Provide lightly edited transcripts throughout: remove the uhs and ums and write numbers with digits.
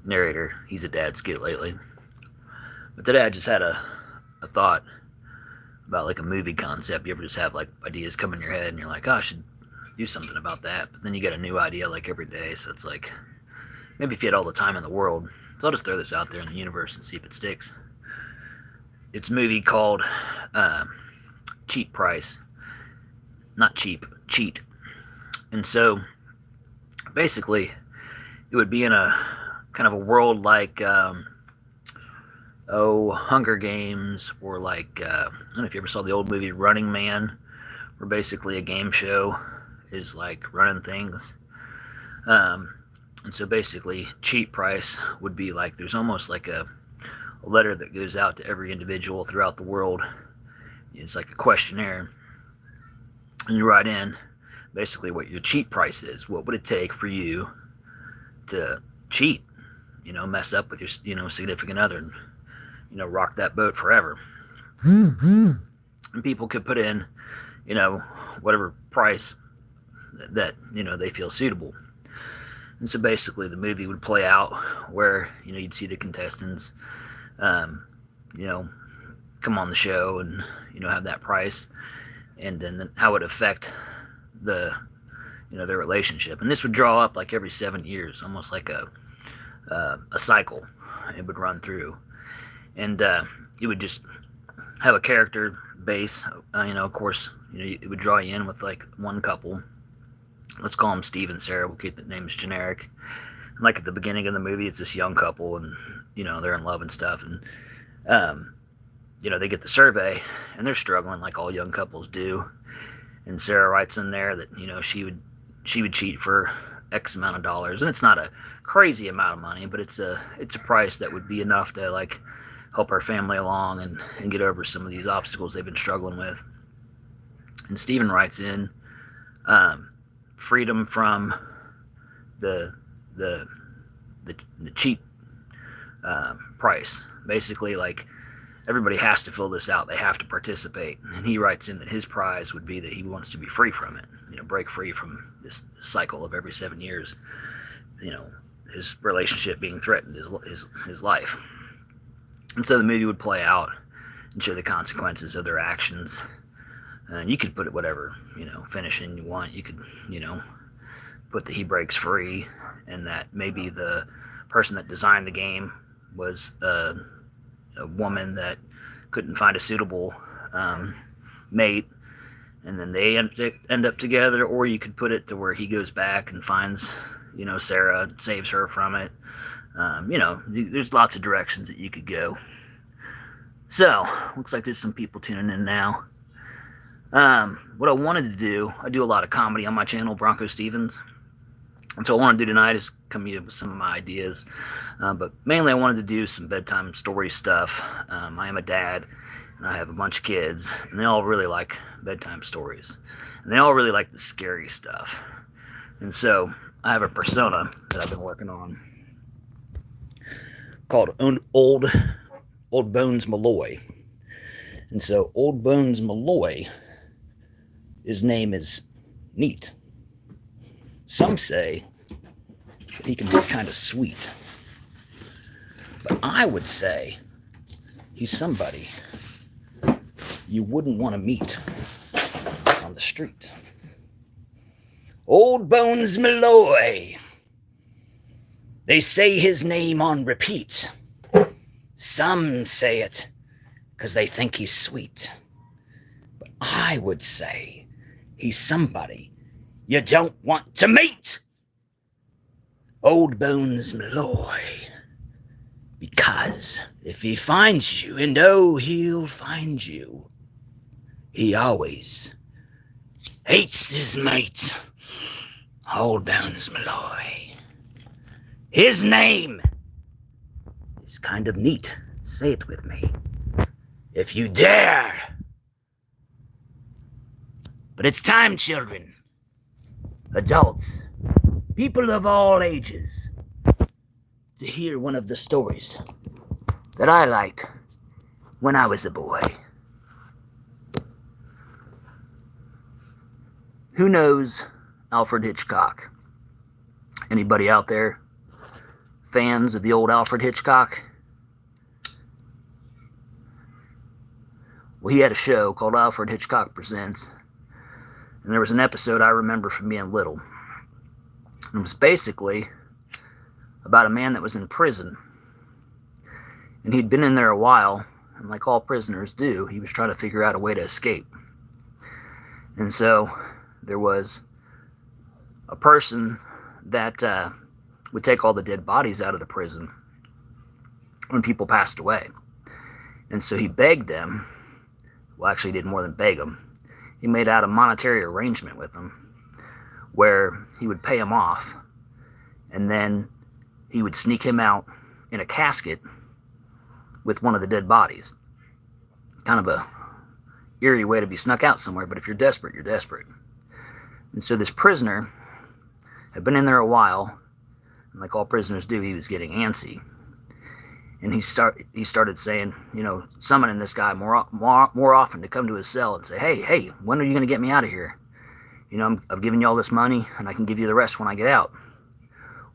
narrator, he's a dad skit lately. But today I just had a thought about like a movie concept. You ever just have like ideas come in your head and you're like, oh, I should do something about that. But then you get a new idea like every day. So it's like, maybe if you had all the time in the world. So I'll just throw this out there in the universe and see if it sticks. It's a movie called uh, Cheap Price. Not cheap, cheat. And so basically, it would be in a kind of a world like Hunger Games, or like I don't know if you ever saw the old movie Running Man, where basically a game show is like running things. Um, and so basically, cheap price would be like there's almost like a letter that goes out to every individual throughout the world. It's like a questionnaire, and you write in basically what your cheat price is. What would it take for you to cheat? Mess up with your significant other, and rock that boat forever. And people could put in whatever price that they feel suitable. And so basically, the movie would play out where you'd see the contestants, um, you know, come on the show and have that price, and then how it would affect the their relationship. And this would draw up like every 7 years, almost like a cycle. It would run through, and it would just have a character base. Of course, it would draw you in with like one couple. Let's call them Steve and Sarah. We'll keep the names generic. And like at the beginning of the movie, it's this young couple, and they're in love and stuff, and they get the survey, and they're struggling like all young couples do. And Sarah writes in there that she would cheat for X amount of dollars, and it's not a crazy amount of money, but it's a price that would be enough to like help our family along and get over some of these obstacles they've been struggling with. And Steven writes in freedom from the cheap price. Basically, like everybody has to fill this out. They have to participate. And he writes in that his prize would be that he wants to be free from it. Break free from this cycle of every 7 years. His relationship being threatened, his life. And so the movie would play out and show the consequences of their actions. And you could put it whatever, finishing you want. You could, put that he breaks free, and that maybe the person that designed the game was a woman that couldn't find a suitable mate, and then they end up together. Or you could put it to where he goes back and finds, Sarah, saves her from it. There's lots of directions that you could go. So, looks like there's some people tuning in now. What I wanted to do, I do a lot of comedy on my channel, BroncoStevens. And so what I want to do tonight is come up with some of my ideas. But mainly I wanted to do some bedtime story stuff. I am a dad, and I have a bunch of kids, and they all really like bedtime stories. And they all really like the scary stuff. And so I have a persona that I've been working on called Old Bones Malloy. And so Old Bones Malloy, his name is neat. Some say that he can be kind of sweet. But I would say he's somebody you wouldn't want to meet on the street. Old Bones Malloy. They say his name on repeat. Some say it because they think he's sweet. But I would say he's somebody you don't want to meet. Old Bones Malloy. Because if he finds you, and oh, he'll find you, he always hates his mate. Old Bones Malloy. His name is kind of neat. Say it with me, if you dare. But it's time, children, adults, people of all ages, to hear one of the stories that I liked when I was a boy. Who knows Alfred Hitchcock? Anybody out there fans of the old Alfred Hitchcock? Well, he had a show called Alfred Hitchcock Presents, and there was an episode I remember from being little. It was basically about a man that was in prison, and he'd been in there a while, and like all prisoners do, he was trying to figure out a way to escape. And so there was a person that would take all the dead bodies out of the prison when people passed away. And so he begged them, well, actually he did more than beg them. He made out a monetary arrangement with them where he would pay him off, and then he would sneak him out in a casket with one of the dead bodies. Kind of a eerie way to be snuck out somewhere, but if you're desperate, you're desperate. And so this prisoner had been in there a while, and like all prisoners do, he was getting antsy. And he started saying, you know, summoning this guy more often to come to his cell and say, hey, when are you going to get me out of here? You know, I've given you all this money, and I can give you the rest when I get out.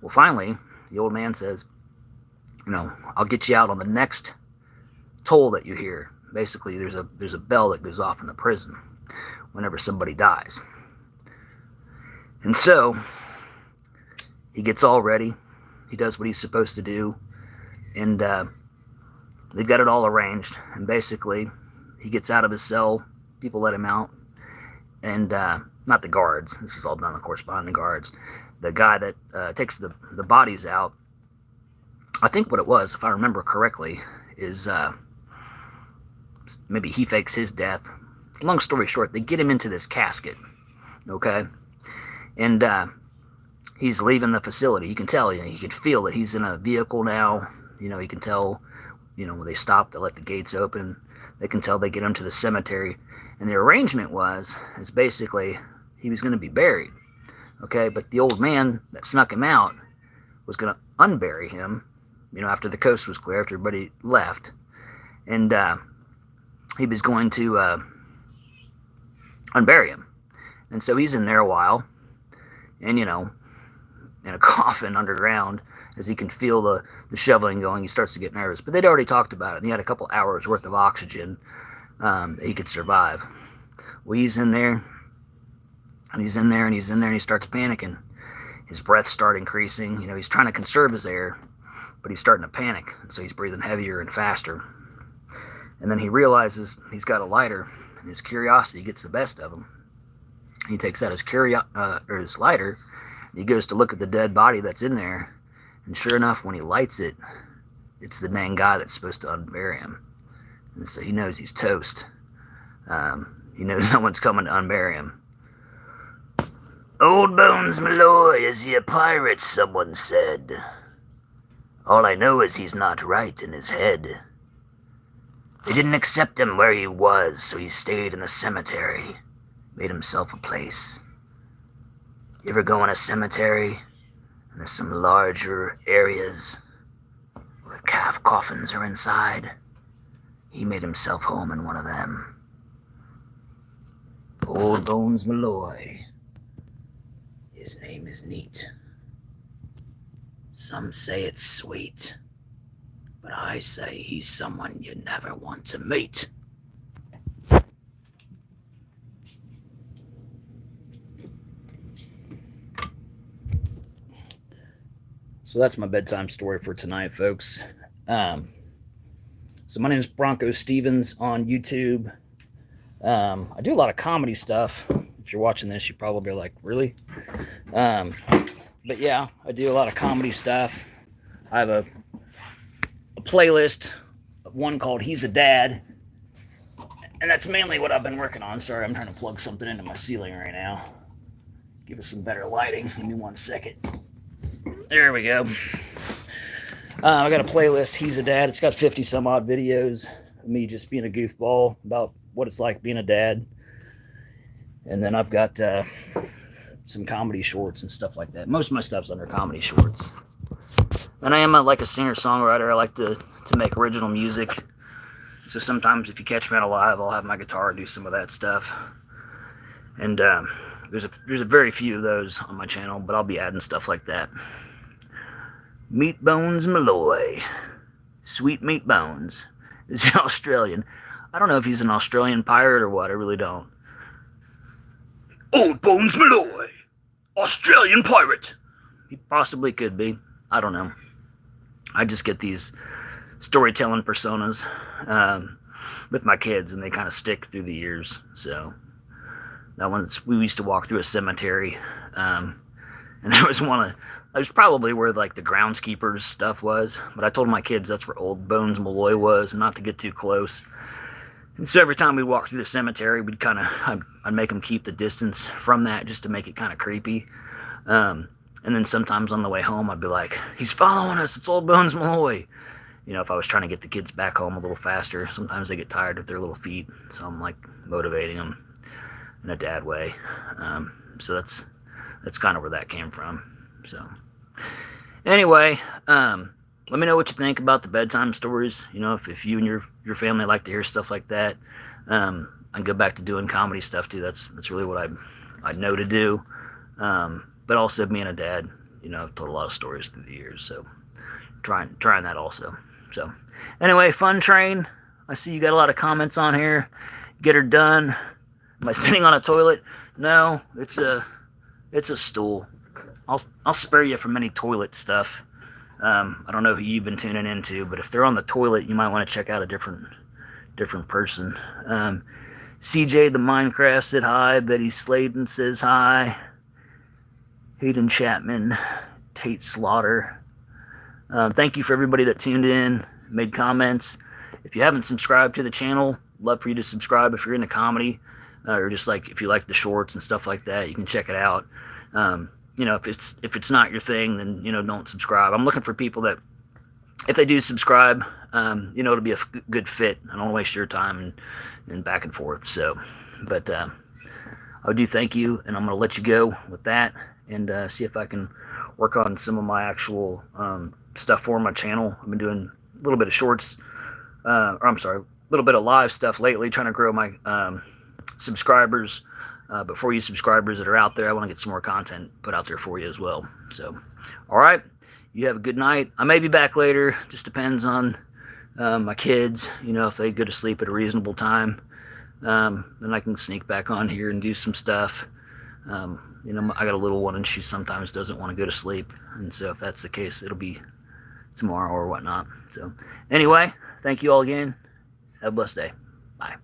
Well, finally, the old man says, you know, I'll get you out on the next toll that you hear. Basically, there's a bell that goes off in the prison whenever somebody dies. And so he gets all ready. He does what he's supposed to do. And they've got it all arranged. And basically, he gets out of his cell. People let him out. And not the guards. This is all done, of course, behind the guards. The guy that takes the bodies out, I think what it was, if I remember correctly, is maybe he fakes his death. Long story short, they get him into this casket. Okay? And he's leaving the facility. You can tell, you know, you can feel that he's in a vehicle now. You know, you can tell, you know, when they stop, they let the gates open. They can tell they get him to the cemetery. And the arrangement is basically he was going to be buried. Okay, but the old man that snuck him out was going to unbury him, you know, after the coast was clear, after everybody left. And he was going to unbury him. And so he's in there a while, and, you know, in a coffin underground, as he can feel the shoveling going, he starts to get nervous. But they'd already talked about it, and he had a couple hours worth of oxygen that he could survive. Well, he's in there, and he's in there, and he's in there, and he starts panicking. His breaths start increasing. You know, he's trying to conserve his air, but he's starting to panic, and so he's breathing heavier and faster. And then he realizes he's got a lighter, and his curiosity gets the best of him. He takes out his lighter, and he goes to look at the dead body that's in there, and sure enough, when he lights it, it's the dang guy that's supposed to unbury him. And so he knows he's toast. He knows no one's coming to unbury him. "Old Bones Malloy, is he a pirate?" someone said. "All I know is he's not right in his head. They didn't accept him where he was, so he stayed in the cemetery, made himself a place. You ever go in a cemetery, and there's some larger areas where calf coffins are inside? He made himself home in one of them. Old Bones Malloy. His name is neat. Some say it's sweet, but I say he's someone you never want to meet." So that's my bedtime story for tonight, folks. So my name is BroncoStevens on YouTube. I do a lot of comedy stuff. If you're watching this, you probably are like, really? But yeah, I do a lot of comedy stuff. I have a playlist, one called He's a Dad, and that's mainly what I've been working on. Sorry, I'm trying to plug something into my ceiling right now. Give us some better lighting. Give me 1 second. There we go. I got a playlist, He's a Dad. It's got 50 some odd videos of me just being a goofball about what it's like being a dad. And then I've got some comedy shorts and stuff like that. Most of my stuff's under comedy shorts. And I am like a singer-songwriter. I like to make original music. So sometimes if you catch me out live, I'll have my guitar do some of that stuff. And there's a very few of those on my channel, but I'll be adding stuff like that. Meat Bones Malloy. Sweet Meat Bones. Is an Australian. I don't know if he's an Australian pirate or what. I really don't. Old Bones Malloy. Australian pirate. He possibly could be. I don't know. I just get these storytelling personas with my kids, and they kind of stick through the years. So that one's, we used to walk through a cemetery, and there was that was probably where like the groundskeeper's stuff was, but I told my kids that's where Old Bones Malloy was, and not to get too close. And so every time we walked through the cemetery, I'd make them keep the distance from that, just to make it kind of creepy. And then sometimes on the way home, I'd be like, he's following us, it's Old Bones Malloy. You know, if I was trying to get the kids back home a little faster. Sometimes they get tired with their little feet, so I'm like motivating them in a dad way. So that's kind of where that came from. So anyway, let me know what you think about the bedtime stories. You know, if you and your family like to hear stuff like that. I can go back to doing comedy stuff too. That's really what I know to do. But also being a dad, you know, I've told a lot of stories through the years, so trying that also. So anyway, fun train. I see you got a lot of comments on here. Get her done. Am I sitting on a toilet? No, it's a stool. I'll spare you from any toilet stuff. I don't know who you've been tuning into, but if they're on the toilet, you might want to check out a different person. CJ the Minecraft said hi. Betty Sladen says hi. Hayden Chapman, Tate Slaughter. Thank you for everybody that tuned in, made comments. If you haven't subscribed to the channel, love for you to subscribe if you're into comedy, or just like if you like the shorts and stuff like that, you can check it out. You know, if it's not your thing, then, you know, don't subscribe. I'm looking for people that, if they do subscribe, you know, it'll be a good fit. I don't want to waste your time and back and forth. So, but I do thank you, and I'm going to let you go with that, and see if I can work on some of my actual stuff for my channel. I've been doing a little bit of shorts, or I'm sorry, a little bit of live stuff lately, trying to grow my subscribers. But for you subscribers that are out there, I want to get some more content put out there for you as well. So, all right, you have a good night. I may be back later. Just depends on my kids. You know, if they go to sleep at a reasonable time, then I can sneak back on here and do some stuff. You know, I got a little one, and she sometimes doesn't want to go to sleep, and so if that's the case, it'll be tomorrow or whatnot. So anyway, thank you all again. Have a blessed day. Bye.